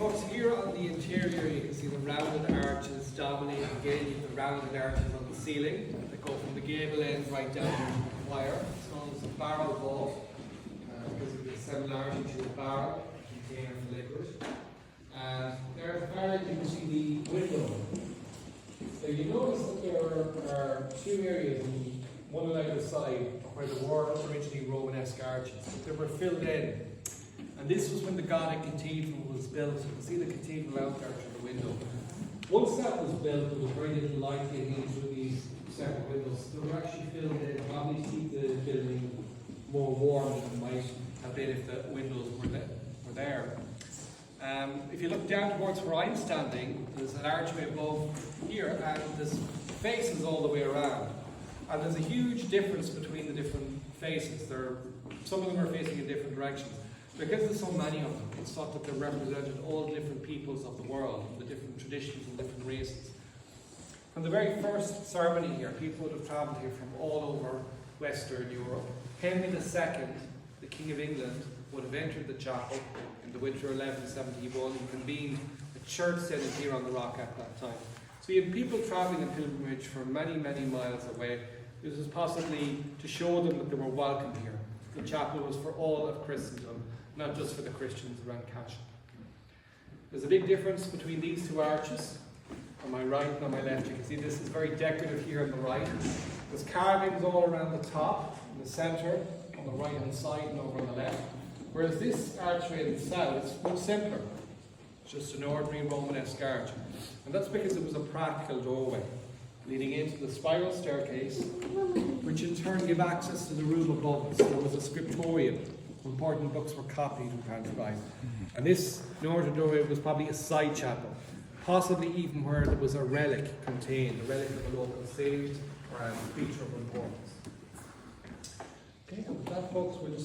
folks, here on the interior you can see the rounded arches dominating again, the rounded arches on the ceiling that go from the gable ends right down to the choir. It's known as a barrel vault because of the similarity to a barrel container for liquid. And there at the far end you can see the window. So you notice that there are two areas, one on either side, where there were originally Romanesque arches, but they were filled in. And this was when the Gothic cathedral was built. You can see the cathedral out there through the window. Once that was built, there was very little light getting in through these separate windows. They were actually filled in, probably keep the building more warm than it might have been if the windows were there. If you look down towards where I'm standing, there's an archway above here, and there's faces all the way around. And there's a huge difference between the different faces. Some of them are facing in different directions. Because there's so many of them, it's thought that they represented all different peoples of the world, the different traditions and different races. From the very first ceremony here, people would have travelled here from all over Western Europe. Henry II, the King of England, would have entered the chapel in the winter of 1171 and convened a church synod here on the rock at that time. So you have people travelling in pilgrimage from many, many miles away. This was possibly to show them that they were welcome here. The chapel was for all of Christendom, not just for the Christians around Cashel. There's a big difference between these two arches. On my right and on my left, you can see this is very decorative here on the right. There's carvings all around the top, in the centre, on the right hand side and over on the left. Whereas this archway in the south is much simpler. It's just an ordinary Romanesque arch. And that's because it was a practical doorway leading into the spiral staircase, which in turn gave access to the room above us. There was a scriptorium. Important books were copied and transcribed. And this northern doorway was probably a side chapel, possibly even where there was a relic contained, a relic of a local saint or a feature of importance. Okay, and with that, folks, we'll just